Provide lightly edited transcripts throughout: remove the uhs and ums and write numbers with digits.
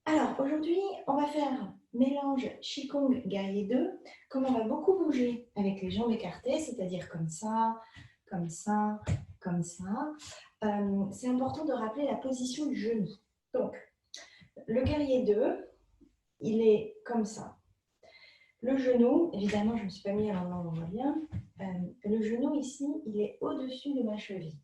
Alors, aujourd'hui, on va faire mélange Qigong guerrier 2. Comme on va beaucoup bouger avec les jambes écartées, c'est-à-dire comme ça, comme ça, comme ça, c'est important de rappeler la position du genou. Donc, le guerrier 2, il est comme ça. Le genou, évidemment, je ne me suis pas mis à l'endroit où on voit bien. Le genou ici, il est au-dessus de ma cheville.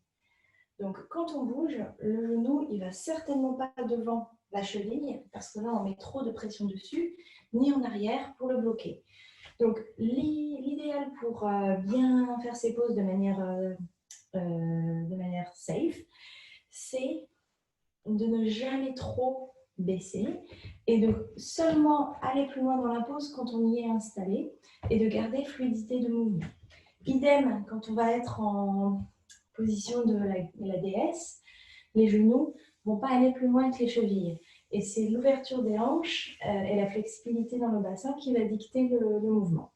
Donc, quand on bouge, le genou, il ne va certainement pas devant la cheville, parce que là, on met trop de pression dessus, ni en arrière pour le bloquer. Donc, l'idéal pour bien faire ses poses de manière safe, c'est de ne jamais trop baisser et de seulement aller plus loin dans la pose quand on y est installé et de garder fluidité de mouvement. Idem, quand on va être en position de la déesse, les genoux ne vont pas aller plus loin que les chevilles. Et c'est l'ouverture des hanches et la flexibilité dans le bassin qui va dicter le mouvement.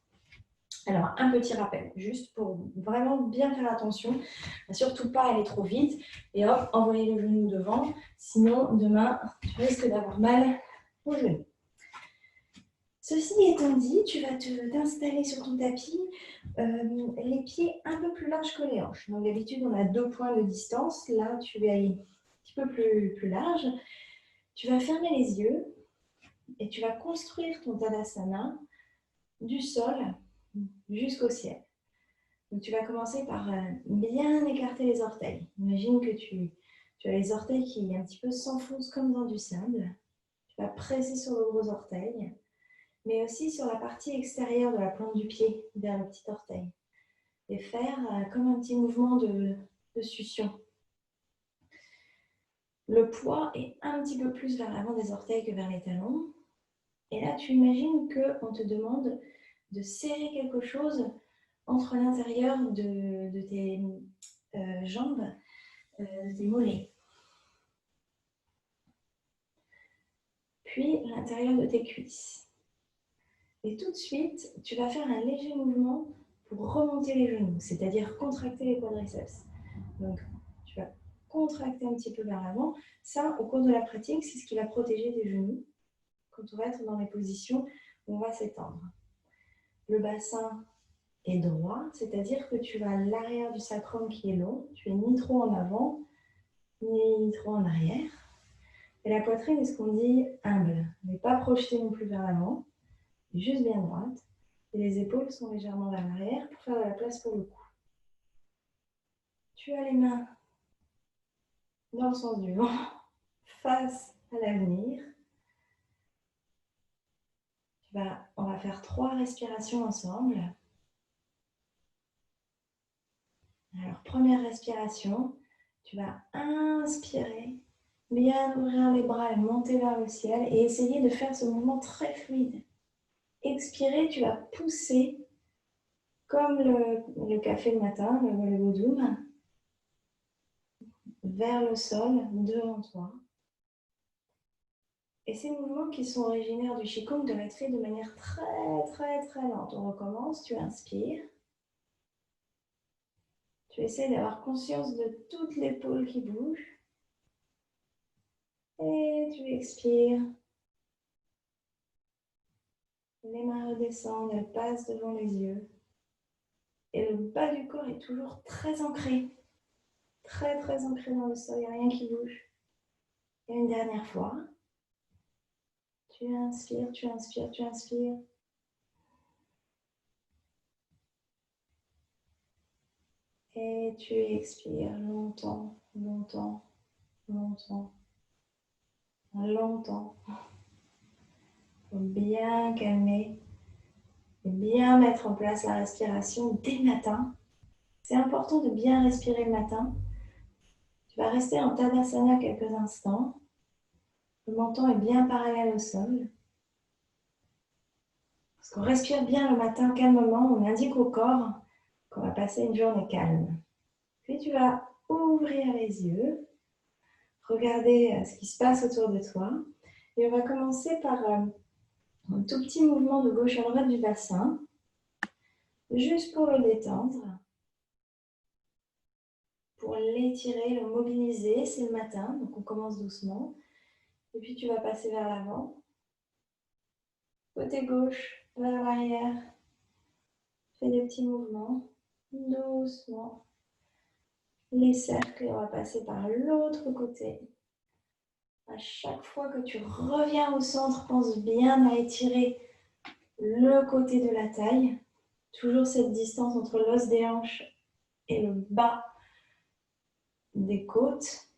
Alors, un petit rappel, juste pour vraiment bien faire attention, surtout pas aller trop vite, et hop, envoyer le genou devant, sinon demain, tu risques d'avoir mal au genou. Ceci étant dit, tu vas t'installer sur ton tapis, les pieds un peu plus larges que les hanches. Donc d'habitude, on a 2 points de distance. Là, tu vas aller un petit peu plus large. Tu vas fermer les yeux et tu vas construire ton Tadasana du sol jusqu'au ciel. Donc tu vas commencer par bien écarter les orteils. Imagine que tu as les orteils qui un petit peu s'enfoncent comme dans du sable. Tu vas presser sur le gros orteil, mais aussi sur la partie extérieure de la plante du pied, vers le petit orteil. Et faire comme un petit mouvement de succion. Le poids est un petit peu plus vers l'avant des orteils que vers les talons. Et là, tu imagines qu'on te demande de serrer quelque chose entre l'intérieur de tes jambes, de tes mollets. Puis l'intérieur de tes cuisses. Et tout de suite, tu vas faire un léger mouvement pour remonter les genoux, c'est-à-dire contracter les quadriceps. Donc, tu vas contracter un petit peu vers l'avant. Ça, au cours de la pratique, c'est ce qui va protéger tes genoux quand on va être dans les positions où on va s'étendre. Le bassin est droit, c'est-à-dire que tu as l'arrière du sacrum qui est long. Tu es ni trop en avant, ni trop en arrière. Et la poitrine est ce qu'on dit humble. Elle n'est pas projetée non plus vers l'avant, juste bien droite. Et les épaules sont légèrement vers l'arrière pour faire de la place pour le cou. Tu as les mains dans le sens du vent, face à l'avenir. On va faire 3 respirations ensemble. Alors, première respiration, tu vas inspirer, bien ouvrir les bras et monter vers le ciel et essayer de faire ce mouvement très fluide. Expirer, tu vas pousser comme le café le matin, le Wudum, vers le sol devant toi. Et ces mouvements qui sont originaires du Qigong doivent être faits de manière très, très, très lente. On recommence, tu inspires. Tu essaies d'avoir conscience de toute l'épaule qui bouge. Et tu expires. Les mains redescendent, elles passent devant les yeux. Et le bas du corps est toujours très ancré. Très, très ancré dans le sol. Il n'y a rien qui bouge. Et une dernière fois. Tu inspires, tu inspires, tu inspires. Et tu expires longtemps, longtemps, longtemps, longtemps. Il faut bien calmer et bien mettre en place la respiration dès le matin. C'est important de bien respirer le matin. Tu vas rester en Tadasana quelques instants. Le menton est bien parallèle au sol. Parce qu'on respire bien le matin calmement, on indique au corps qu'on va passer une journée calme. Puis tu vas ouvrir les yeux, regarder ce qui se passe autour de toi. Et on va commencer par un tout petit mouvement de gauche à droite du bassin, juste pour le détendre, pour l'étirer, le mobiliser. C'est le matin, donc on commence doucement. Et puis tu vas passer vers l'avant. Côté gauche, vers l'arrière. Fais des petits mouvements. Doucement. Les cercles, on va passer par l'autre côté. À chaque fois que tu reviens au centre, pense bien à étirer le côté de la taille. Toujours cette distance entre l'os des hanches et le bas des côtes.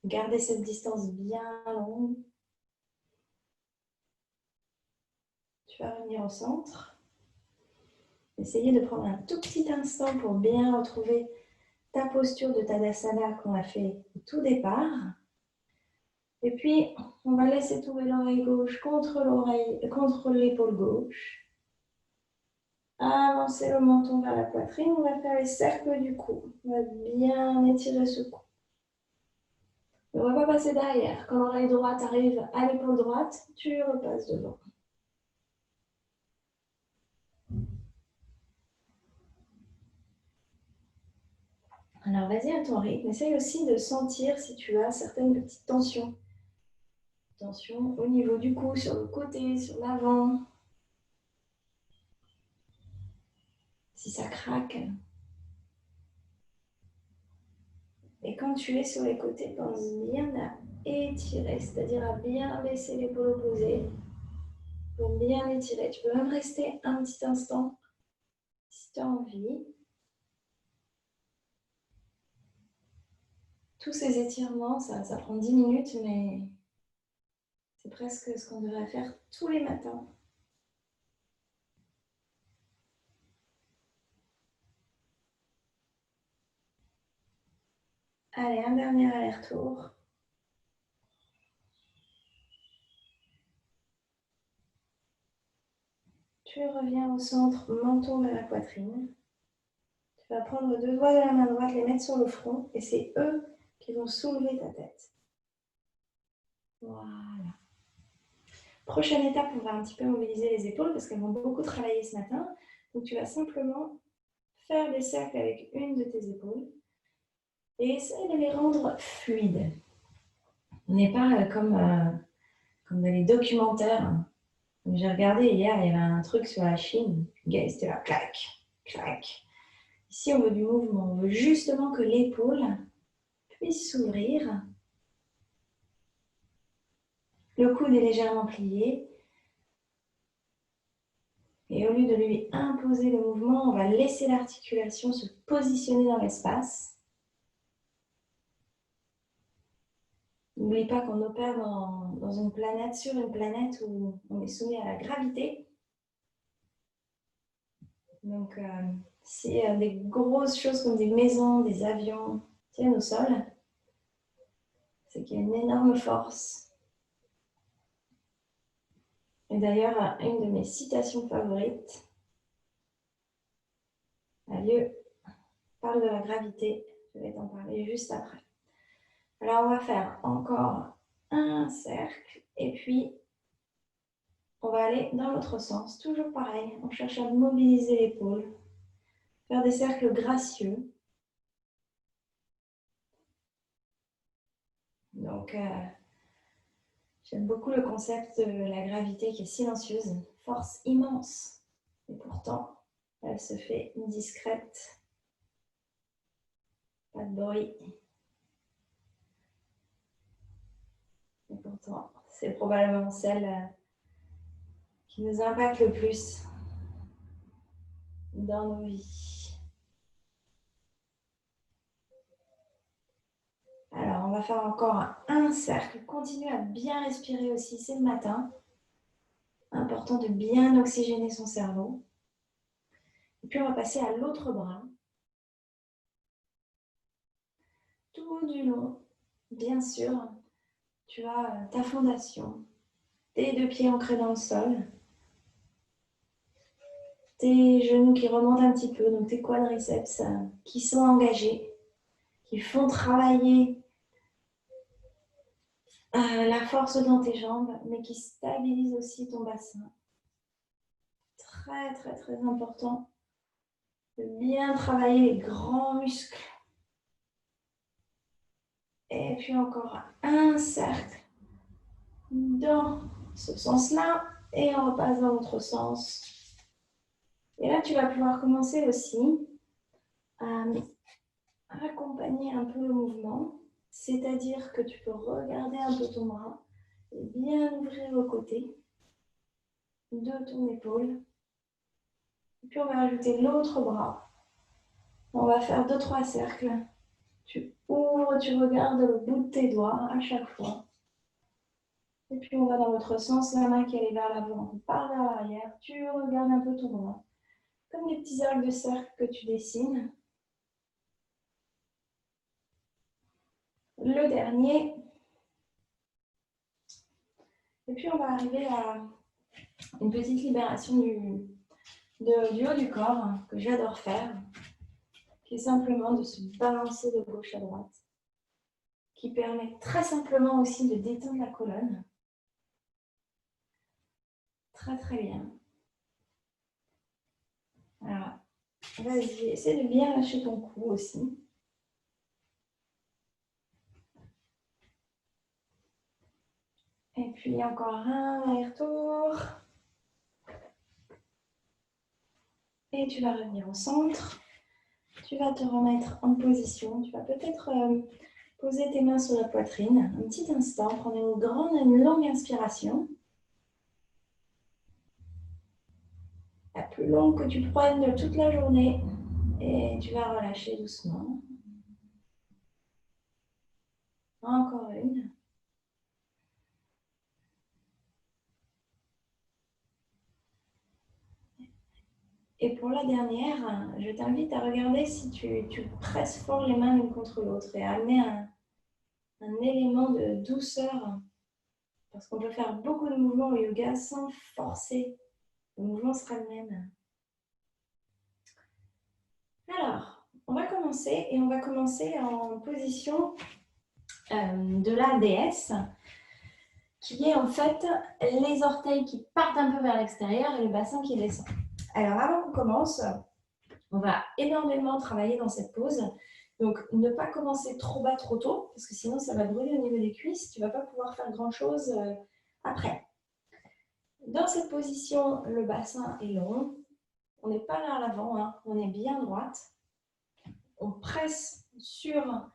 Gardez cette distance bien longue. Tu vas revenir au centre. Essayez de prendre un tout petit instant pour bien retrouver ta posture de Tadasana qu'on a fait au tout départ. Et puis, on va laisser tomber l'oreille gauche contre l'épaule gauche. Avancer le menton vers la poitrine. On va faire les cercles du cou. On va bien étirer ce cou. On ne va pas passer derrière. Quand l'oreille droite arrive à l'épaule droite, tu repasses devant. Alors, vas-y à ton rythme. Essaye aussi de sentir si tu as certaines petites tensions. Tension au niveau du cou, sur le côté, sur l'avant. Si ça craque. Et quand tu es sur les côtés, pense bien à étirer, c'est-à-dire à bien baisser l'épaule opposée pour bien étirer. Tu peux même rester un petit instant si tu as envie. Tous ces étirements, ça prend 10 minutes, mais c'est presque ce qu'on devrait faire tous les matins. Allez, un dernier aller-retour. Tu reviens au centre, menton vers la poitrine. Tu vas prendre 2 doigts de la main droite, les mettre sur le front, et c'est eux qui vont soulever ta tête. Voilà. Prochaine étape, on va un petit peu mobiliser les épaules parce qu'elles vont beaucoup travailler ce matin. Donc, tu vas simplement faire des cercles avec une de tes épaules et essayer de les rendre fluides. On n'est pas comme dans les documentaires. J'ai regardé hier, il y avait un truc sur la Chine. Le gars, c'était là, clac, clac. Ici, on veut du mouvement. On veut justement que l'épaule puisse s'ouvrir. Le coude est légèrement plié. Et au lieu de lui imposer le mouvement, on va laisser l'articulation se positionner dans l'espace. N'oublie pas qu'on opère dans une planète, sur une planète où on est soumis à la gravité. Donc, si des grosses choses comme des maisons, des avions tiennent au sol, c'est qu'il y a une énorme force. Et d'ailleurs, une de mes citations favorites parle de la gravité. Je vais t'en parler juste après. Alors, on va faire encore un cercle et puis on va aller dans l'autre sens. Toujours pareil, on cherche à mobiliser l'épaule, faire des cercles gracieux. Donc, j'aime beaucoup le concept de la gravité qui est silencieuse, une force immense. Et pourtant, elle se fait discrète. Pas de bruit. Et pourtant, c'est probablement celle qui nous impacte le plus dans nos vies. Alors, on va faire encore un cercle. Continue à bien respirer aussi, c'est le matin. Important de bien oxygéner son cerveau. Et puis, on va passer à l'autre bras. Tout du long, bien sûr, tu as ta fondation, tes 2 pieds ancrés dans le sol, tes genoux qui remontent un petit peu, donc tes quadriceps qui sont engagés, qui font travailler la force dans tes jambes, mais qui stabilisent aussi ton bassin. Très, très, très important de bien travailler les grands muscles. Et puis encore un cercle dans ce sens-là et on repasse dans l'autre sens. Et là, tu vas pouvoir commencer aussi à accompagner un peu le mouvement, c'est-à-dire que tu peux regarder un peu ton bras et bien ouvrir le côté de ton épaule. Et puis on va ajouter l'autre bras. On va faire 2-3 cercles. Tu ouvres, tu regardes le bout de tes doigts à chaque fois. Et puis on va dans l'autre sens, la main qui est vers l'avant, on part vers l'arrière. Tu regardes un peu ton bras. Comme des petits arcs de cercle que tu dessines. Le dernier. Et puis on va arriver à une petite libération du haut du corps que j'adore faire, qui est simplement de se balancer de gauche à droite, qui permet très simplement aussi de détendre la colonne. Très très bien. Alors, vas-y, essaie de bien lâcher ton cou aussi. Et puis encore un aller-retour. Et tu vas revenir au centre. Tu vas te remettre en position. Tu vas peut-être poser tes mains sur la poitrine un petit instant. Prendre une longue inspiration. La plus longue que tu prennes de toute la journée. Et tu vas relâcher doucement. Encore une. Et pour la dernière, je t'invite à regarder si tu presses fort les mains l'une contre l'autre et à amener un élément de douceur. Parce qu'on peut faire beaucoup de mouvements au yoga sans forcer. Le mouvement sera le même. Alors, on va commencer et on va commencer en position de la déesse, qui est en fait les orteils qui partent un peu vers l'extérieur et le bassin qui descend. Alors, avant qu'on commence, on va énormément travailler dans cette pose. Donc, ne pas commencer trop bas, trop tôt, parce que sinon, ça va brûler au niveau des cuisses. Tu ne vas pas pouvoir faire grand-chose après. Dans cette position, le bassin est long. On n'est pas vers l'avant, hein. On est bien droite. On presse sur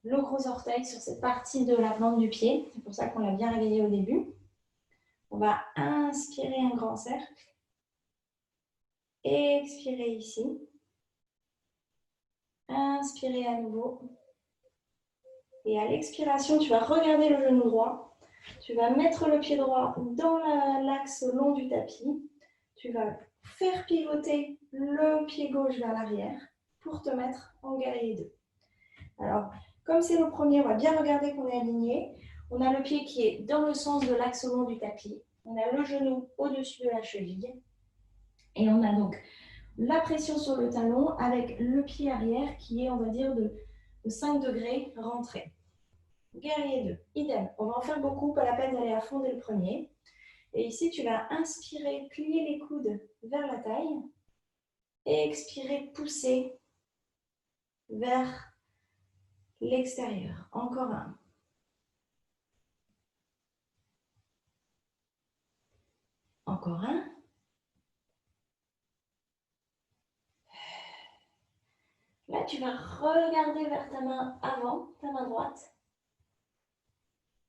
le gros orteil, sur cette partie de la plante du pied. C'est pour ça qu'on l'a bien réveillé au début. On va inspirer un grand cercle. Expirer ici. Inspirer à nouveau. Et à l'expiration, tu vas regarder le genou droit. Tu vas mettre le pied droit dans l'axe long du tapis. Tu vas faire pivoter le pied gauche vers l'arrière pour te mettre en guerrier 2. Alors, comme c'est le premier, on va bien regarder qu'on est aligné. On a le pied qui est dans le sens de l'axe long du tapis. On a le genou au-dessus de la cheville. Et on a donc la pression sur le talon avec le pied arrière qui est, on va dire, de 5 degrés rentré. Guerrier 2, idem. On va en faire beaucoup, pas la peine d'aller à fond dès le premier. Et ici, tu vas inspirer, plier les coudes vers la taille. Et expirer, pousser vers l'extérieur. Encore un. Encore un. Là, tu vas regarder vers ta main avant, ta main droite.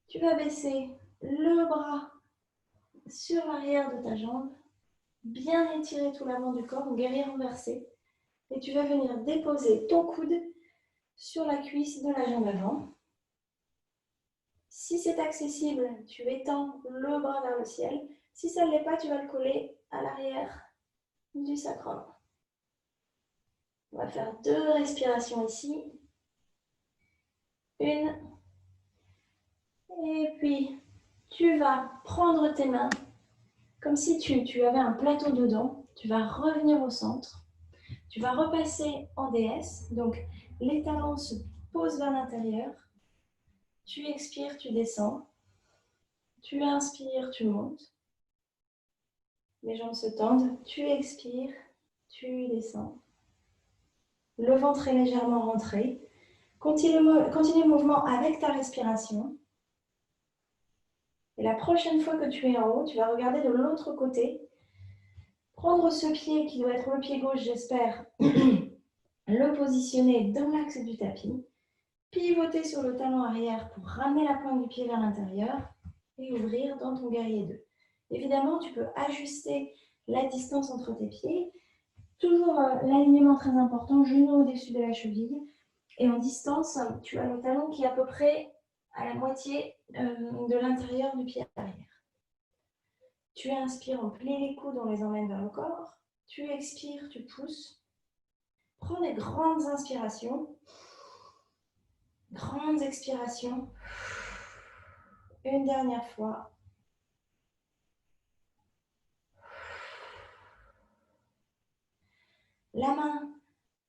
Tu vas baisser le bras sur l'arrière de ta jambe. Bien étirer tout l'avant du corps, guerrier renversé. Et tu vas venir déposer ton coude sur la cuisse de la jambe avant. Si c'est accessible, tu étends le bras vers le ciel. Si ça ne l'est pas, tu vas le coller à l'arrière du sacrum. On va faire 2 respirations ici. Une. Et puis, tu vas prendre tes mains comme si tu avais un plateau dedans. Tu vas revenir au centre. Tu vas repasser en déesse. Donc, les talons se posent vers l'intérieur. Tu expires, tu descends. Tu inspires, tu montes. Les jambes se tendent. Tu expires, tu descends. Le ventre est légèrement rentré. Continue le mouvement avec ta respiration. Et la prochaine fois que tu es en haut, tu vas regarder de l'autre côté. Prendre ce pied qui doit être le pied gauche, j'espère, le positionner dans l'axe du tapis. Pivoter sur le talon arrière pour ramener la pointe du pied vers l'intérieur et ouvrir dans ton guerrier 2. Évidemment, tu peux ajuster la distance entre tes pieds. Toujours l'alignement très important, genou au-dessus de la cheville. Et en distance, tu as le talon qui est à peu près à la moitié de l'intérieur du pied arrière. Tu inspires, on plie les coudes, on les emmène vers le corps. Tu expires, tu pousses. Prends des grandes inspirations. Grandes expirations. Une dernière fois. La main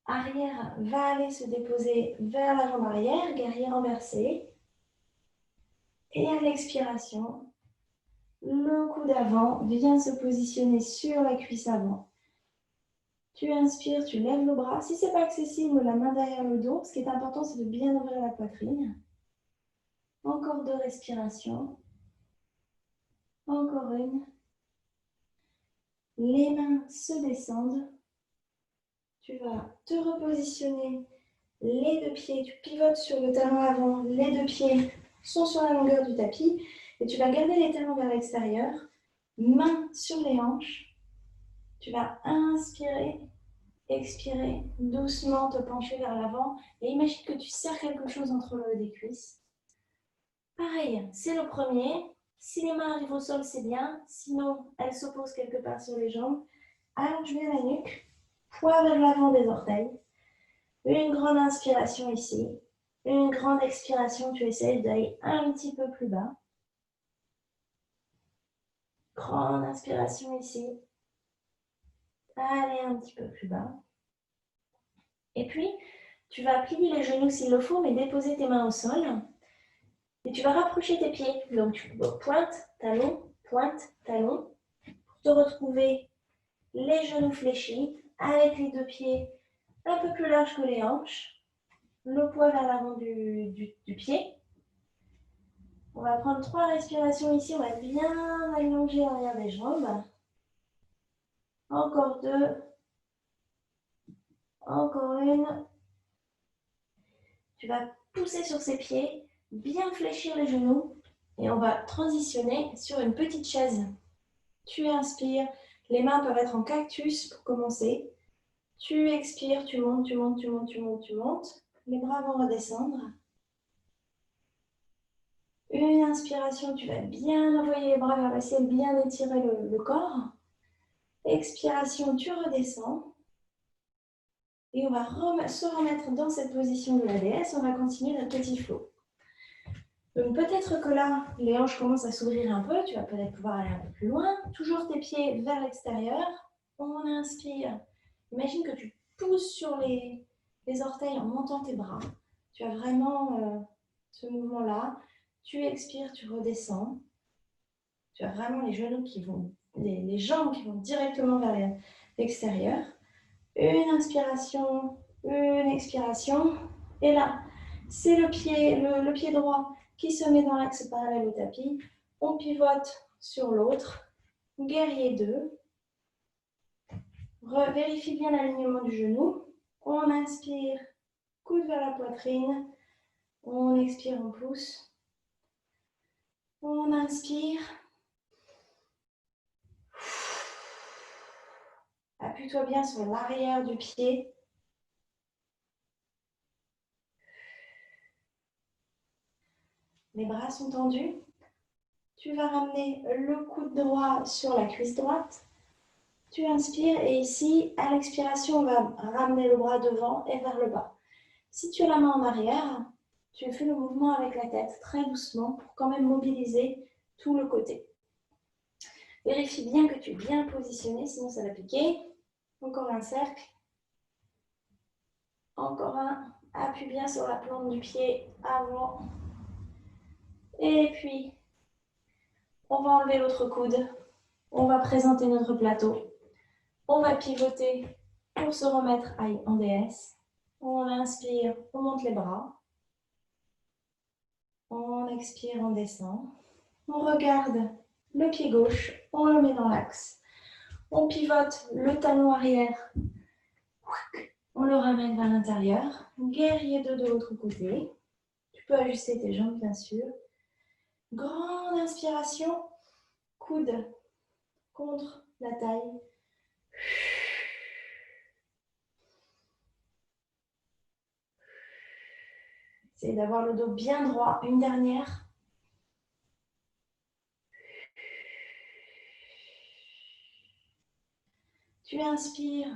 arrière va aller se déposer vers la jambe arrière, guerrier renversé. Et à l'expiration, le coude avant vient se positionner sur la cuisse avant. Tu inspires, tu lèves le bras. Si ce n'est pas accessible, la main derrière le dos. Ce qui est important, c'est de bien ouvrir la poitrine. Encore 2 respirations. Encore une. Les mains se descendent. Tu vas te repositionner. Les 2 pieds, tu pivotes sur le talon avant. Les 2 pieds sont sur la longueur du tapis. Et tu vas garder les talons vers l'extérieur. Mains sur les hanches. Tu vas inspirer, expirer, doucement te pencher vers l'avant. Et imagine que tu serres quelque chose entre le haut des cuisses. Pareil, c'est le premier. Si les mains arrivent au sol, c'est bien. Sinon, elles s'opposent quelque part sur les jambes. Allonge bien la nuque. Poids vers l'avant des orteils. Une grande inspiration ici. Une grande expiration, tu essaies d'aller un petit peu plus bas. Grande inspiration ici. Allez un petit peu plus bas. Et puis, tu vas plier les genoux s'il le faut, mais déposer tes mains au sol. Et tu vas rapprocher tes pieds. Donc, tu pointe, talon, pour te retrouver les genoux fléchis, avec les 2 pieds un peu plus larges que les hanches. Le poids vers l'avant du pied. On va prendre 3 respirations ici. On va bien allonger l'arrière des jambes. Encore 2. Encore une. Tu vas pousser sur ses pieds, bien fléchir les genoux. Et on va transitionner sur une petite chaise. Tu inspires. Les mains peuvent être en cactus pour commencer. Tu expires, tu montes, tu montes, tu montes, tu montes, tu montes. Les bras vont redescendre. Une inspiration, tu vas bien envoyer les bras vers le ciel, bien étirer le corps. Expiration, tu redescends. Et on va se remettre dans cette position de la déesse. On va continuer notre petit flow. Donc peut-être que là, les hanches commencent à s'ouvrir un peu. Tu vas peut-être pouvoir aller un peu plus loin. Toujours tes pieds vers l'extérieur. On inspire. Imagine que tu pousses sur les orteils en montant tes bras. Tu as vraiment ce mouvement-là. Tu expires, tu redescends. Tu as vraiment les genoux qui vont, les jambes qui vont directement vers l'extérieur. Une inspiration, une expiration. Et là, c'est le pied droit qui se met dans l'axe parallèle au tapis. On pivote sur l'autre. Guerrier 2. Vérifie bien l'alignement du genou. On inspire, coude vers la poitrine. On expire, on pousse. On inspire. Appuie-toi bien sur l'arrière du pied. Les bras sont tendus. Tu vas ramener le coude droit sur la cuisse droite. Tu inspires et ici, à l'expiration, on va ramener le bras devant et vers le bas. Si tu as la main en arrière, tu fais le mouvement avec la tête très doucement pour quand même mobiliser tout le côté. Vérifie bien que tu es bien positionné, sinon ça va piquer. Encore un cercle. Encore un. Appuie bien sur la plante du pied avant. Et puis, on va enlever l'autre coude. On va présenter notre plateau. On va pivoter pour se remettre en déesse. On inspire, on monte les bras. On expire, on descend. On regarde le pied gauche, on le met dans l'axe. On pivote le talon arrière. On le ramène vers l'intérieur. Guerrier 2 de l'autre côté. Tu peux ajuster tes jambes, bien sûr. Grande inspiration. Coude contre la taille. Essayez d'avoir le dos bien droit. Une dernière. Tu inspires.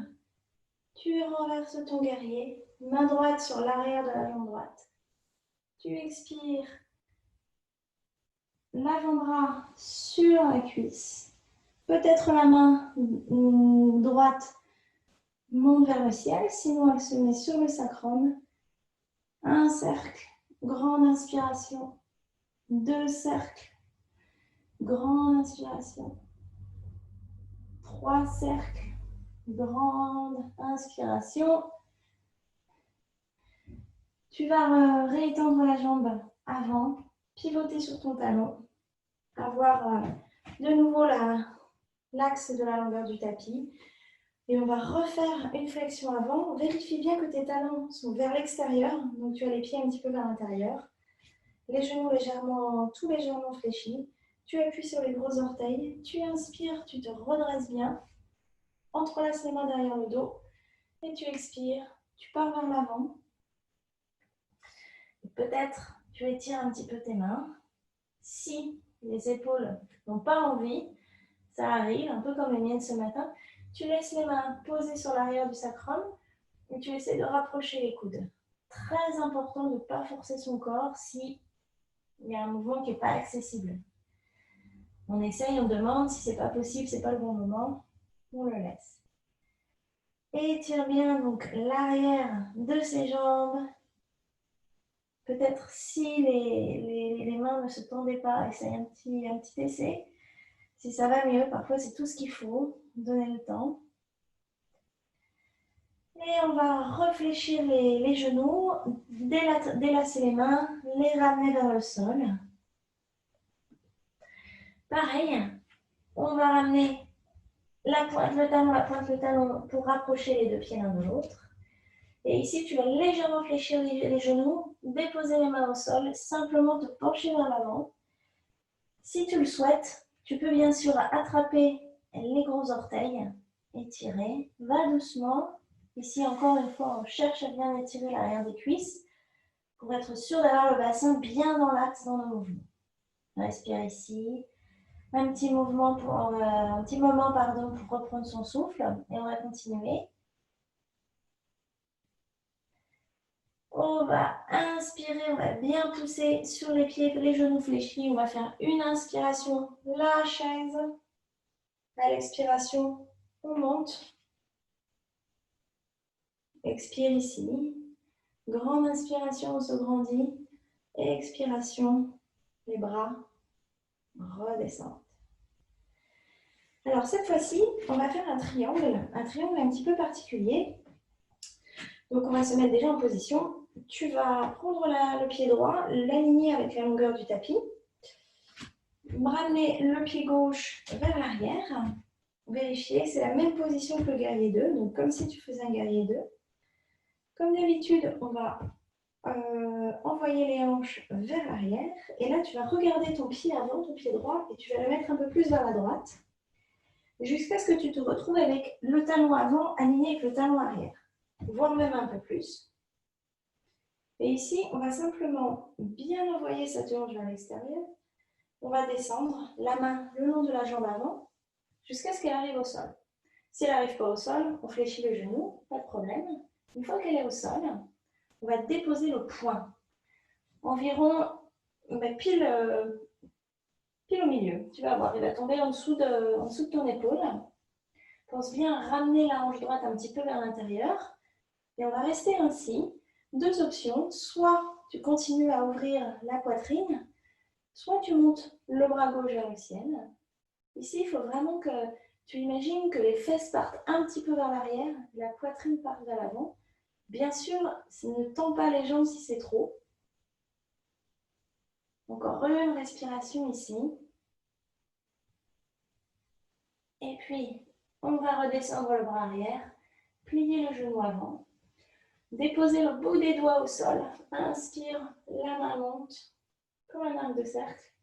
Tu renverses ton guerrier. Main droite sur l'arrière de la jambe droite. Tu expires. L'avant-bras sur la cuisse. Peut-être la main droite monte vers le ciel, sinon elle se met sur le sacrum. Un cercle, grande inspiration. 2 cercles, grande inspiration. 3 cercles, grande inspiration. Tu vas réétendre la jambe avant, pivoter sur ton talon, avoir de nouveau l'axe de la longueur du tapis. Et on va refaire une flexion avant. Vérifie bien que tes talons sont vers l'extérieur. Donc tu as les pieds un petit peu vers l'intérieur. Les genoux légèrement, tout légèrement fléchis. Tu appuies sur les gros orteils. Tu inspires, tu te redresses bien. Entrelace les mains derrière le dos. Et tu expires. Tu pars vers l'avant. Peut-être tu étires un petit peu tes mains. Si les épaules n'ont pas envie, ça arrive, un peu comme les miennes ce matin, tu laisses les mains posées sur l'arrière du sacrum et tu essaies de rapprocher les coudes. Très important de ne pas forcer son corps si il y a un mouvement qui n'est pas accessible. On essaye, on demande, si ce n'est pas possible, ce n'est pas le bon moment, on le laisse. Étire bien donc l'arrière de ses jambes. Peut-être si les mains ne se tendaient pas, essaye un petit essai. Si ça va mieux, parfois c'est tout ce qu'il faut, donner le temps. Et on va réfléchir les genoux, délasser les mains, les ramener vers le sol. Pareil, on va ramener la pointe le talon pour rapprocher les deux pieds l'un de l'autre. Et ici, tu vas légèrement fléchir les genoux, déposer les mains au sol, simplement te pencher vers l'avant. Si tu le souhaites, tu peux bien sûr attraper les gros orteils, étirer, va doucement. Ici, encore une fois, on cherche à bien étirer l'arrière des cuisses pour être sûr d'avoir le bassin bien dans l'axe dans le mouvement. Respire ici. Un petit moment pour reprendre son souffle et on va continuer. On va inspirer, on va bien pousser sur les pieds, les genoux fléchis. On va faire une inspiration, la chaise. À l'expiration, on monte. Expire ici. Grande inspiration, on se grandit. Et expiration, les bras redescendent. Alors cette fois-ci, on va faire un triangle un petit peu particulier. Donc on va se mettre déjà en position. Tu vas prendre le pied droit, l'aligner avec la longueur du tapis. Ramener le pied gauche vers l'arrière. Vérifier, c'est la même position que le guerrier 2, donc comme si tu faisais un guerrier 2. Comme d'habitude, on va envoyer les hanches vers l'arrière. Et là, tu vas regarder ton pied avant, ton pied droit, et tu vas le mettre un peu plus vers la droite, jusqu'à ce que tu te retrouves avec le talon avant aligné avec le talon arrière, voire même un peu plus. Et ici, on va simplement bien envoyer cette hanche vers l'extérieur. On va descendre la main le long de la jambe avant, jusqu'à ce qu'elle arrive au sol. Si elle n'arrive pas au sol, on fléchit le genou, pas de problème. Une fois qu'elle est au sol, on va déposer le poing. Environ pile au milieu. Tu vas voir, il va tomber en dessous de ton épaule. Pense bien à ramener la hanche droite un petit peu vers l'intérieur. Et on va rester ainsi. 2 options. Soit tu continues à ouvrir la poitrine, soit tu montes le bras gauche vers le ciel. Ici, il faut vraiment que tu imagines que les fesses partent un petit peu vers l'arrière, la poitrine part vers l'avant. Bien sûr, ne tends pas les jambes si c'est trop. Encore une respiration ici. Et puis, on va redescendre le bras arrière, plier le genou avant, déposer le bout des doigts au sol. Inspire, la main monte comme un arc de cercle.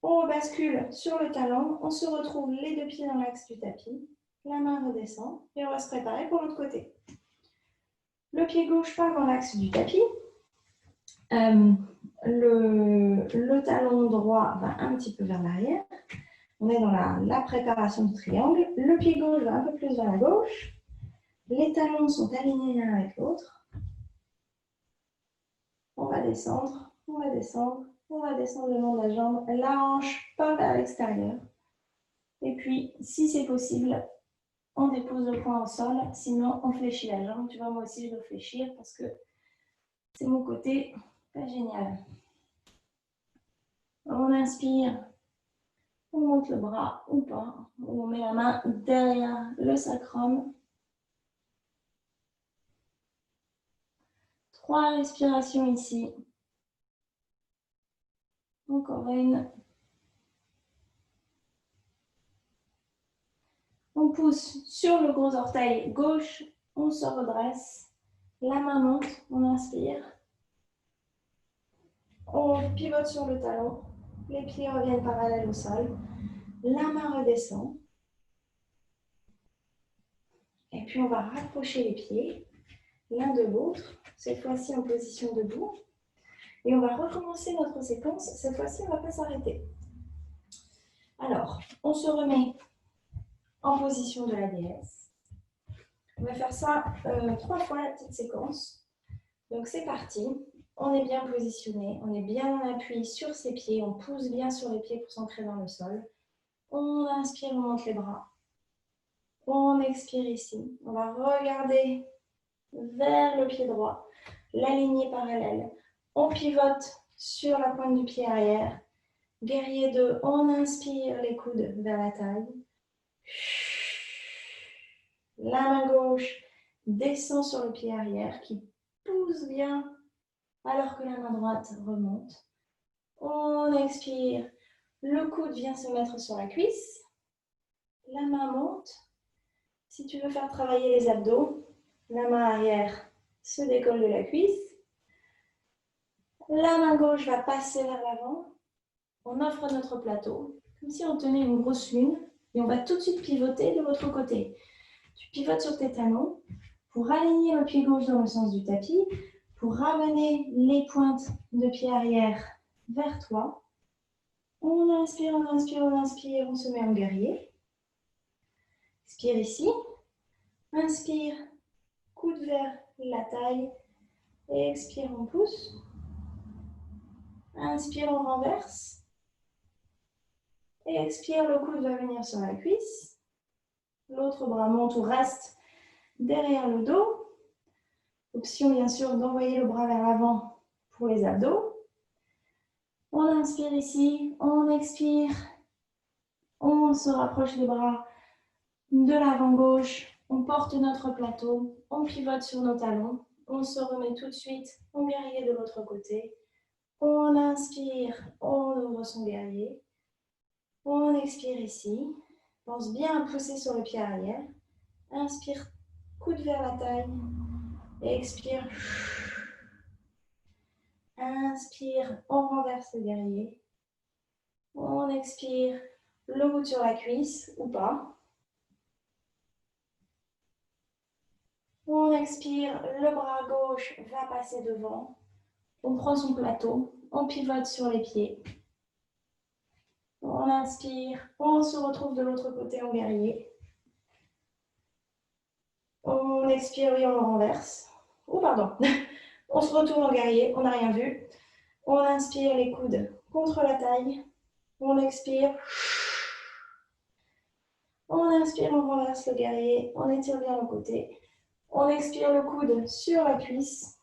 On bascule sur le talon, on se retrouve les deux pieds dans l'axe du tapis. La main redescend et on va se préparer pour l'autre côté. Le pied gauche part dans l'axe du tapis. Le talon droit va un petit peu vers l'arrière. On est dans la préparation du triangle. Le pied gauche va un peu plus vers la gauche. Les talons sont alignés l'un avec l'autre. On va descendre, on va descendre, on va descendre le long de la jambe. La hanche part vers l'extérieur. Et puis, si c'est possible, on dépose le poing au sol. Sinon, on fléchit la jambe. Tu vois, moi aussi, je dois fléchir parce que c'est mon côté pas génial. On inspire. On monte le bras ou pas. On met la main derrière le sacrum. 3 respirations ici. Encore une. On pousse sur le gros orteil gauche. On se redresse. La main monte. On inspire. On pivote sur le talon. Les pieds reviennent parallèles au sol. La main redescend. Et puis on va rapprocher les pieds l'un de l'autre. Cette fois-ci en position debout. Et on va recommencer notre séquence. Cette fois-ci, on ne va pas s'arrêter. Alors, on se remet en position de la déesse. On va faire ça 3 fois la petite séquence. Donc c'est parti. On est bien positionné. On est bien en appui sur ses pieds. On pousse bien sur les pieds pour s'ancrer dans le sol. On inspire, on monte les bras. On expire ici. On va regarder vers le pied droit. La lignée parallèle. On pivote sur la pointe du pied arrière. Guerrier 2, on inspire les coudes vers la taille. La main gauche descend sur le pied arrière qui pousse bien alors que la main droite remonte. On expire. Le coude vient se mettre sur la cuisse. La main monte. Si tu veux faire travailler les abdos, la main arrière se décolle de la cuisse. La main gauche va passer vers l'avant. On offre notre plateau, comme si on tenait une grosse lune, et on va tout de suite pivoter de l'autre côté. Tu pivotes sur tes talons pour aligner le pied gauche dans le sens du tapis, pour ramener les pointes de pied arrière vers toi. On inspire, on inspire, on inspire, on se met en guerrier. Expire ici. Inspire, coude vers la taille. Et expire, on pousse. Inspire, on renverse. Et expire, le coude va venir sur la cuisse. L'autre bras monte ou reste derrière le dos. Option bien sûr d'envoyer le bras vers l'avant pour les abdos. On inspire ici, on expire. On se rapproche les bras de l'avant gauche. On porte notre plateau. On pivote sur nos talons. On se remet tout de suite en guerrier de l'autre côté. On inspire, on ouvre son guerrier. On expire ici. Pense bien à pousser sur le pied arrière. Inspire, coude vers la taille. Expire. Inspire, on renverse le guerrier. On expire, le coude sur la cuisse ou pas. On expire, le bras gauche va passer devant. On prend son plateau, on pivote sur les pieds. On inspire, on se retrouve de l'autre côté en guerrier. On expire, oui, on le renverse. Oh, pardon. On se retourne en guerrier, on n'a rien vu. On inspire les coudes contre la taille. On expire. On inspire, on renverse le guerrier. On étire bien le côté. On expire le coude sur la cuisse.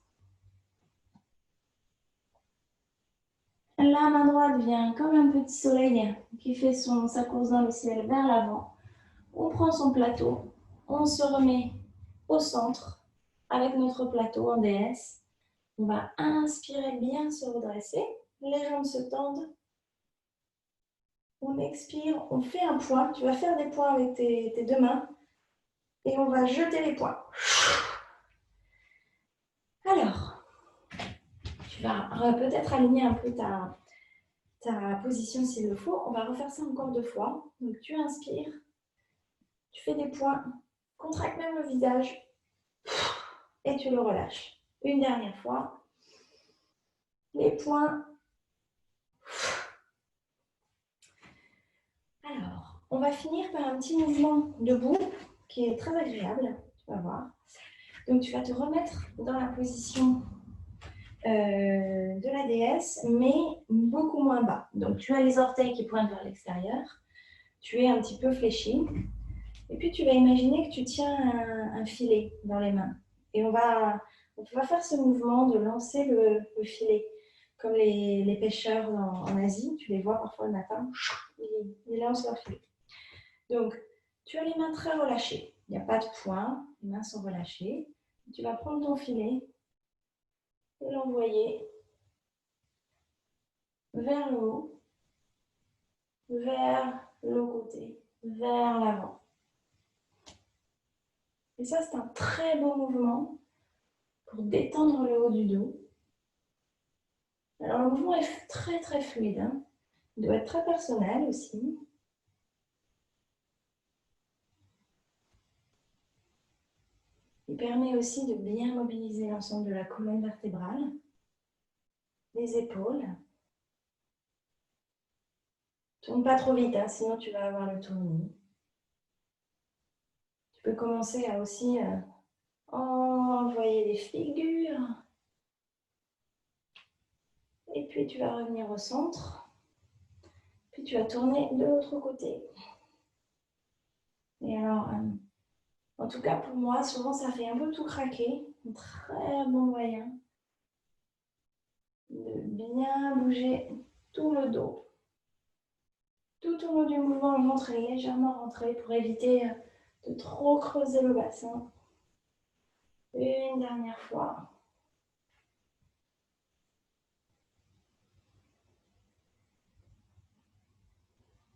La main droite vient comme un petit soleil qui fait sa course dans le ciel vers l'avant. On prend son plateau. On se remet au centre avec notre plateau en déesse. On va inspirer, bien se redresser. Les jambes se tendent. On expire, on fait un point. Tu vas faire des points avec tes deux mains. Et on va jeter les poings. Alors, tu vas peut-être aligner un peu ta position s'il le faut. On va refaire ça encore 2 fois. Donc tu inspires, tu fais des points, contracte même le visage et tu le relâches. Une dernière fois. Les poings. Alors, on va finir par un petit mouvement debout qui est très agréable. Tu vas voir. Donc tu vas te remettre dans la position de la déesse, mais beaucoup moins bas. Donc tu as les orteils qui pointent vers l'extérieur, tu es un petit peu fléchi, et puis tu vas imaginer que tu tiens un filet dans les mains. Et on va faire ce mouvement de lancer le filet, comme les pêcheurs en Asie, tu les vois parfois le matin, ils lancent leur filet. Donc tu as les mains très relâchées, il n'y a pas de poing, les mains sont relâchées. Tu vas prendre ton filet et l'envoyer vers le haut, vers le côté, vers l'avant. Et ça, c'est un très beau mouvement pour détendre le haut du dos. Alors, le mouvement est très, très fluide. Hein. Il doit être très personnel aussi. Il permet aussi de bien mobiliser l'ensemble de la colonne vertébrale, les épaules. Tourne pas trop vite, hein, sinon tu vas avoir le tournis. Tu peux commencer à aussi envoyer les figures. Et puis tu vas revenir au centre. Puis tu vas tourner de l'autre côté. Et alors, en tout cas pour moi, souvent ça fait un peu tout craquer. Un très bon moyen de bien bouger tout le dos. Tout au long du mouvement, le ventre est légèrement rentré pour éviter de trop creuser le bassin. Une dernière fois.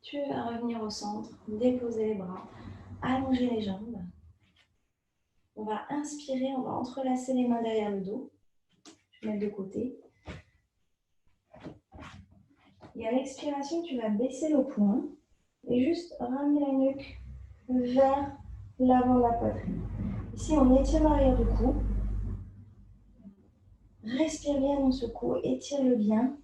Tu vas revenir au centre, déposer les bras, allonger les jambes. On va inspirer, on va entrelacer les mains derrière le dos. Je vais mettre de côté. Et à l'expiration, tu vas baisser le poing et juste ramener la nuque vers l'avant de la poitrine. Ici, on étire l'arrière du cou. Respire bien dans ce cou, étire-le bien.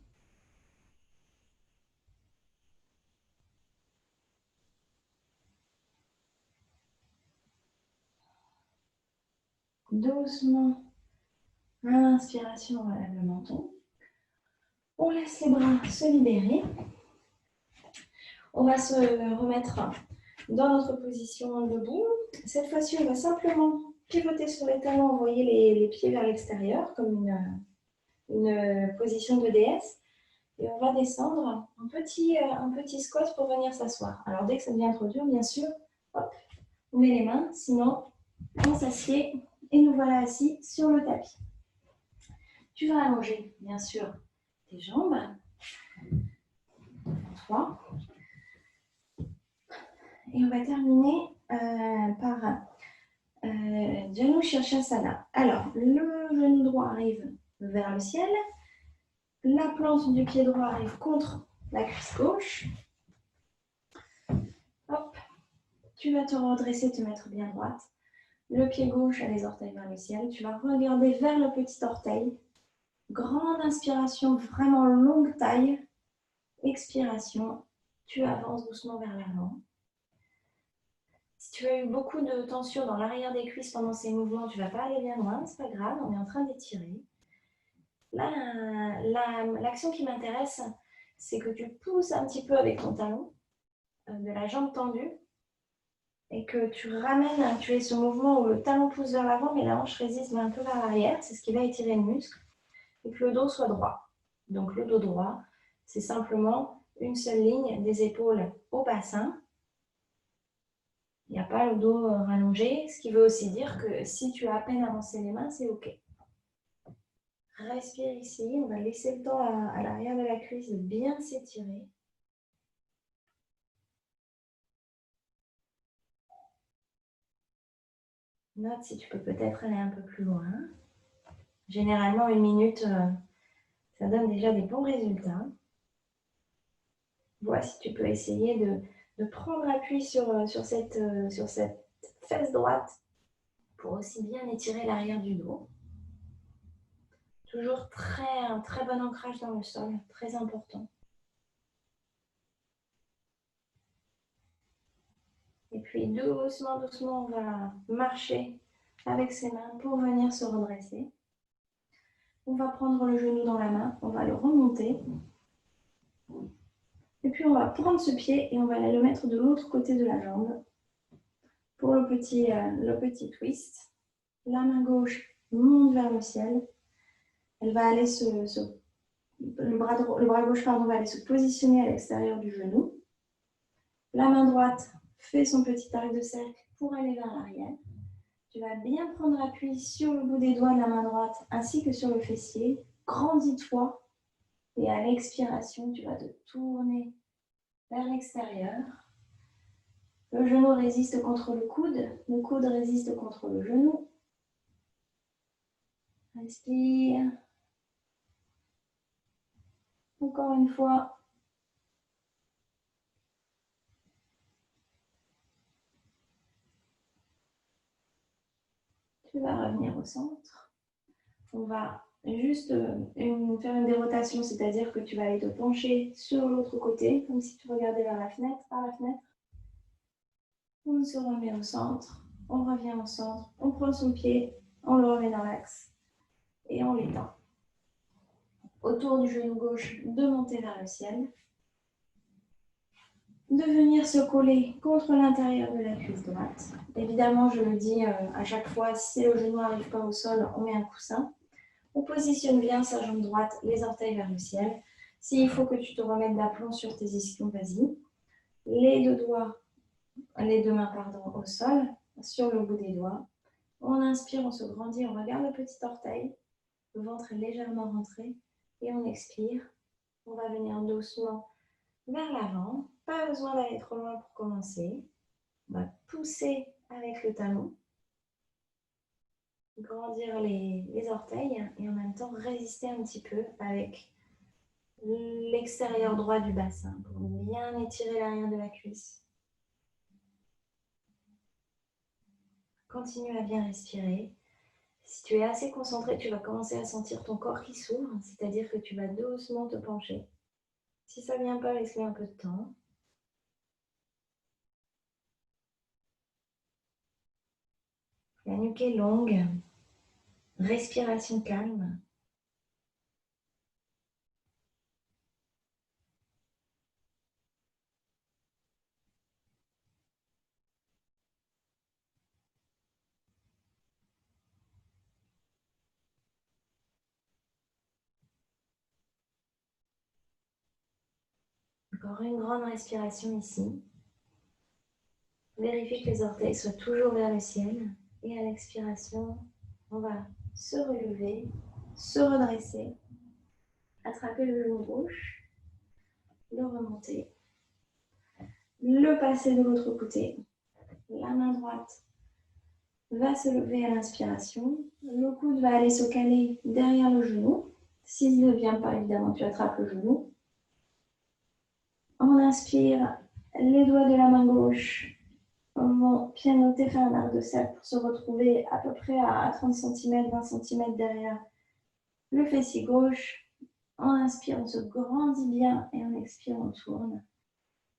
Doucement, inspiration, on relève le menton. On laisse les bras se libérer. On va se remettre dans notre position debout. Cette fois-ci, on va simplement pivoter sur les talons, envoyer les pieds vers l'extérieur, comme une position de déesse. Et on va descendre un petit squat pour venir s'asseoir. Alors, dès que ça devient trop dur, bien sûr, hop, on met les mains, sinon on s'assied et nous voilà assis sur le tapis. Tu vas allonger, bien sûr, tes jambes. 3. Et on va terminer par Janu Shirshasana. Alors, le genou droit arrive vers le ciel. La plante du pied droit arrive contre la cuisse gauche. Hop, tu vas te redresser, te mettre bien droite. Le pied gauche a les orteils vers le ciel. Tu vas regarder vers le petit orteil. Grande inspiration, vraiment longue taille. Expiration, tu avances doucement vers l'avant. Si tu as eu beaucoup de tension dans l'arrière des cuisses pendant ces mouvements, tu ne vas pas aller bien loin, c'est pas grave, on est en train d'étirer. Là, l'action qui m'intéresse, c'est que tu pousses un petit peu avec ton talon de la jambe tendue et que tu ramènes, tu es ce mouvement où le talon pousse vers l'avant, mais la hanche résiste un peu vers l'arrière, c'est ce qui va étirer le muscle, et que le dos soit droit. Donc le dos droit, c'est simplement une seule ligne des épaules au bassin. Il n'y a pas le dos rallongé, ce qui veut aussi dire que si tu as à peine avancé les mains, c'est OK. Respire ici. On va laisser le temps à l'arrière de la cuisse de bien s'étirer. Note si tu peux peut-être aller un peu plus loin. Généralement, 1 minute, ça donne déjà des bons résultats. Vois si tu peux essayer de prendre appui sur cette fesse droite pour aussi bien étirer l'arrière du dos. Toujours un très bon ancrage dans le sol, très important. Et puis doucement, doucement, on va marcher avec ses mains pour venir se redresser. On va prendre le genou dans la main, on va le remonter. Et puis on va prendre ce pied et on va aller le mettre de l'autre côté de la jambe. Pour le petit twist, la main gauche monte vers le ciel. Elle va aller le bras gauche va aller se positionner à l'extérieur du genou. La main droite fait son petit arc de cercle pour aller vers l'arrière. Tu vas bien prendre appui sur le bout des doigts de la main droite ainsi que sur le fessier. Grandis-toi et à l'expiration, tu vas te tourner vers l'extérieur. Le genou résiste contre le coude résiste contre le genou. Respire. Encore une fois. Tu vas revenir au centre. On va juste faire une dérotation, c'est-à-dire que tu vas aller te pencher sur l'autre côté, comme si tu regardais vers la fenêtre, par la fenêtre. On se remet au centre, on revient au centre, on prend son pied, on le remet dans l'axe et on l'étend. Autour du genou gauche, de monter vers le ciel. De venir se coller contre l'intérieur de la cuisse droite. Évidemment, je le dis à chaque fois, si le genou n'arrive pas au sol, on met un coussin. On positionne bien sa jambe droite, les orteils vers le ciel. S'il faut que tu te remettes d'aplomb sur tes ischions, vas-y. Les deux mains au sol, sur le bout des doigts. On inspire, on se grandit, on regarde le petit orteil. Le ventre est légèrement rentré. Et on expire. On va venir doucement vers l'avant. Pas besoin d'aller trop loin pour commencer. On va pousser avec le talon. Grandir les orteils et en même temps résister un petit peu avec l'extérieur droit du bassin pour bien étirer l'arrière de la cuisse. Continue à bien respirer. Si tu es assez concentré, tu vas commencer à sentir ton corps qui s'ouvre, c'est-à-dire que tu vas doucement te pencher. Si ça ne vient pas, laisse-le un peu de temps. La nuque est longue. Respiration calme. Encore une grande respiration ici. Vérifie que les orteils soient toujours vers le ciel. Et à l'expiration, on va se relever, se redresser, attraper le genou gauche, le remonter, le passer de l'autre côté. La main droite va se lever à l'inspiration. Le coude va aller se caler derrière le genou. S'il ne vient pas, évidemment, tu attrapes le genou. On inspire, les doigts de la main gauche vont pianoter, faire un arc de cercle pour se retrouver à peu près à 30 cm, 20 cm derrière le fessier gauche. On inspire, on se grandit bien et on expire, on tourne.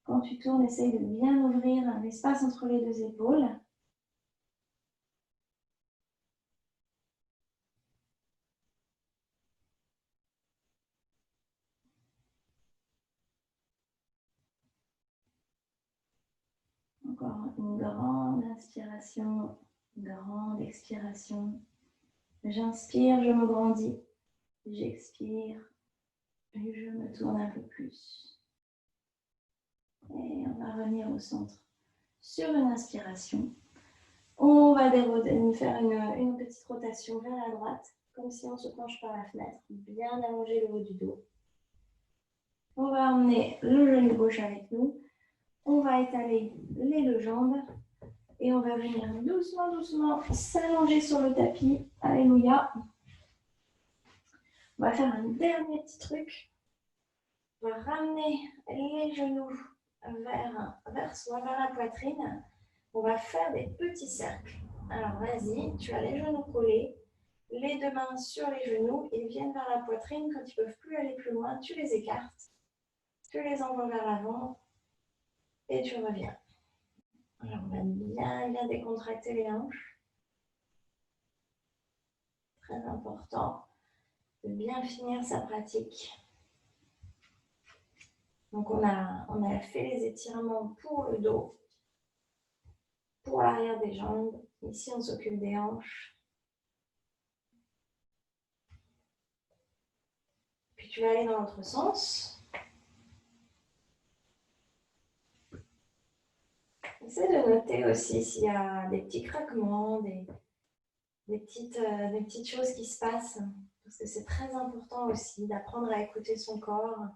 Quand tu tournes, essaye de bien ouvrir l'espace entre les deux épaules. Encore une grande inspiration, grande expiration. J'inspire, je me grandis. J'expire et je me tourne un peu plus. Et on va revenir au centre. Sur une inspiration, on va faire une petite rotation vers la droite. comme si on se penche par la fenêtre, bien allonger le haut du dos. On va emmener le genou gauche avec nous. On va étaler les deux jambes et on va venir doucement, doucement s'allonger sur le tapis. Alléluia. On va faire un dernier petit truc. On va ramener les genoux vers soi, vers la poitrine. On va faire des petits cercles. Alors vas-y, tu as les genoux collés, les deux mains sur les genoux, ils viennent vers la poitrine. Quand ils ne peuvent plus aller plus loin, tu les écartes, tu les envoies vers l'avant et tu reviens. Alors on va bien décontracter les hanches. Très important de bien finir sa pratique. Donc on a fait les étirements pour le dos, pour l'arrière des jambes. Ici on s'occupe des hanches. Puis tu vas aller dans l'autre sens. Essaie de noter aussi s'il y a des petits craquements, des petites choses qui se passent. Parce que c'est très important aussi d'apprendre à écouter son corps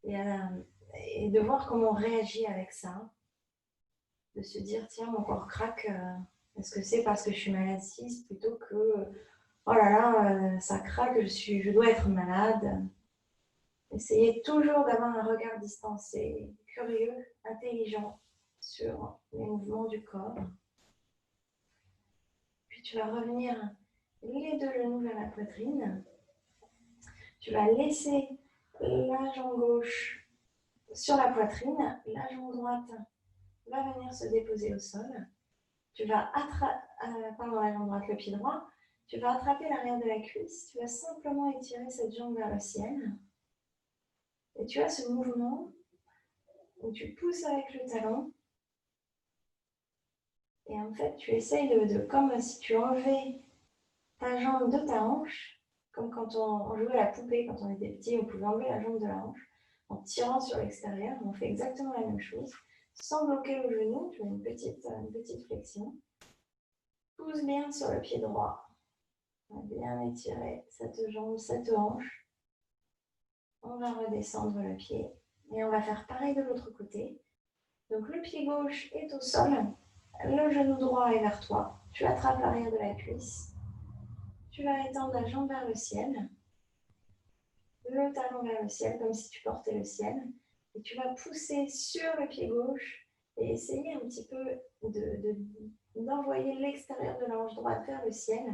et de voir comment on réagit avec ça. De se dire, tiens, mon corps craque, est-ce que c'est parce que je suis mal assise plutôt que, oh là là, ça craque, je dois être malade. Essayez toujours d'avoir un regard distancé, curieux, intelligent sur les mouvements du corps. Puis tu vas revenir les deux genoux vers la poitrine. Tu vas laisser la jambe gauche sur la poitrine, la jambe droite va venir se déposer au sol. Tu vas la jambe droite, le pied droit. Tu vas attraper l'arrière de la cuisse. Tu vas simplement étirer cette jambe vers le ciel. Et tu as ce mouvement où tu pousses avec le talon. Et en fait, tu essayes comme si tu enlevais ta jambe de ta hanche, comme quand on jouait à la poupée, quand on était petit, on pouvait enlever la jambe de la hanche en tirant sur l'extérieur. On fait exactement la même chose. Sans bloquer le genou, tu as une petite flexion. Pousse bien sur le pied droit. On va bien étirer cette jambe, cette hanche. On va redescendre le pied. Et on va faire pareil de l'autre côté. Donc le pied gauche est au sol. Le genou droit est vers toi. Tu attrapes l'arrière de la cuisse. Tu vas étendre la jambe vers le ciel. Le talon vers le ciel, comme si tu portais le ciel. Et tu vas pousser sur le pied gauche et essayer un petit peu d'envoyer l'extérieur de la hanche droite vers le ciel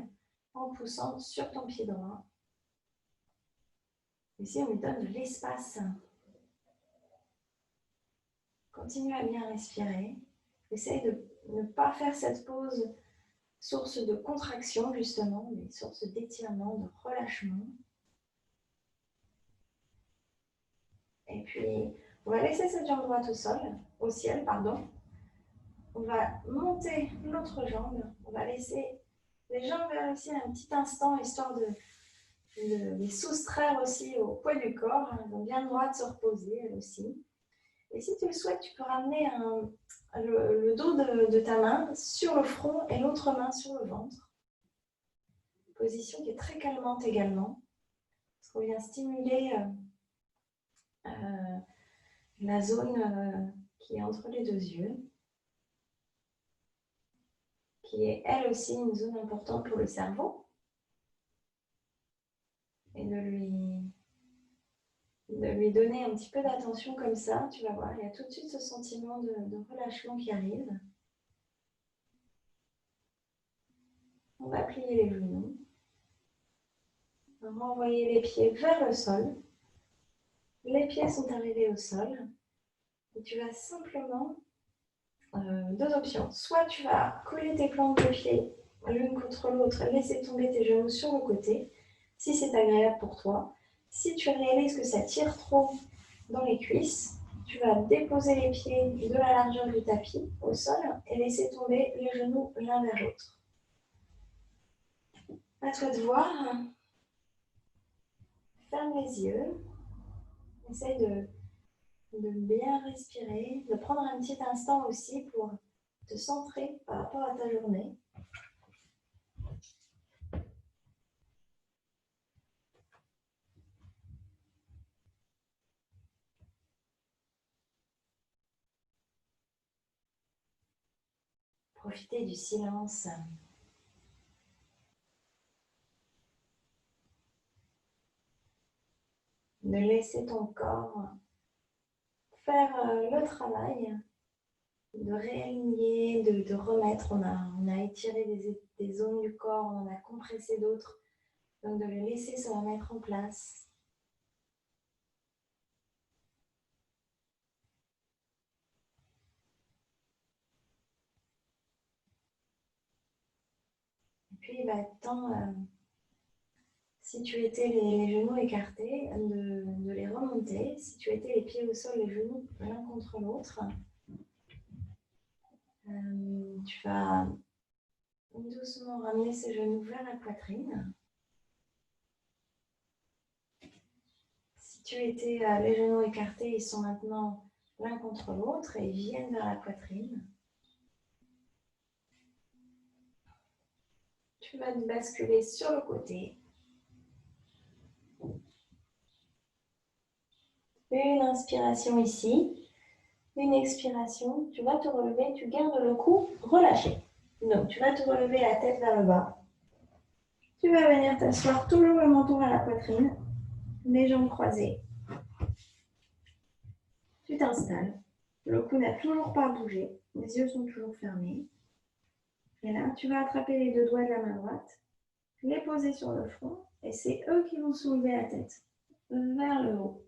en poussant sur ton pied droit. Ici, on lui donne de l'espace. Continue à bien respirer. Essaye de ne pas faire cette pause source de contraction, justement, mais source d'étirement, de relâchement. Et puis, on va laisser cette jambe droite au ciel. On va monter l'autre jambe. On va laisser les jambes vers le ciel un petit instant, histoire de les soustraire aussi au poids du corps. Elles ont bien le droit de se reposer, elles aussi. Et si tu le souhaites, tu peux ramener le dos de ta main sur le front et l'autre main sur le ventre. Position qui est très calmante également, parce qu'on vient stimuler la zone qui est entre les deux yeux, qui est elle aussi une zone importante pour le cerveau. Et de lui donner un petit peu d'attention comme ça, tu vas voir, il y a tout de suite ce sentiment de relâchement qui arrive. On va plier les genoux. On va renvoyer les pieds vers le sol. Les pieds sont arrivés au sol. Et tu vas simplement, deux options. Soit tu vas coller tes plantes de pied l'une contre l'autre, laisser tomber tes genoux sur le côté, si c'est agréable pour toi. Si tu réalises que ça tire trop dans les cuisses, tu vas déposer les pieds de la largeur du tapis au sol et laisser tomber les genoux l'un vers l'autre. À toi de voir. Ferme les yeux. Essaye de bien respirer, de prendre un petit instant aussi pour te centrer par rapport à ta journée. Profitez du silence. De laisser ton corps faire le travail, de réaligner, de remettre. On a étiré des zones du corps, on en a compressé d'autres. Donc de le laisser se remettre en place. Et puis, si tu étais les genoux écartés, de les remonter. Si tu étais les pieds au sol, les genoux l'un contre l'autre, tu vas doucement ramener ces genoux vers la poitrine. Si tu étais les genoux écartés, ils sont maintenant l'un contre l'autre et ils viennent vers la poitrine. Tu vas te basculer sur le côté. Une inspiration ici, une expiration. Tu vas te relever, tu gardes le cou relâché. Donc, tu vas te relever la tête vers le bas. Tu vas venir t'asseoir toujours le menton à la poitrine, les jambes croisées. Tu t'installes. Le cou n'a toujours pas bougé. Les yeux sont toujours fermés. Et là, tu vas attraper les deux doigts de la main droite, les poser sur le front, et c'est eux qui vont soulever la tête vers le haut.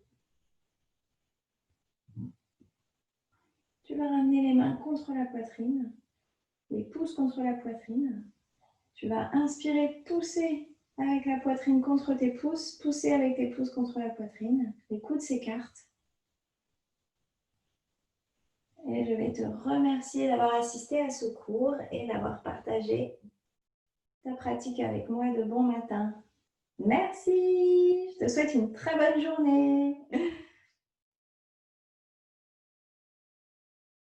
Tu vas ramener les mains contre la poitrine, les pouces contre la poitrine. Tu vas inspirer, pousser avec la poitrine contre tes pouces, pousser avec tes pouces contre la poitrine. Les coudes s'écartent. Et je vais te remercier d'avoir assisté à ce cours et d'avoir partagé ta pratique avec moi de bon matin. Merci, je te souhaite une très bonne journée.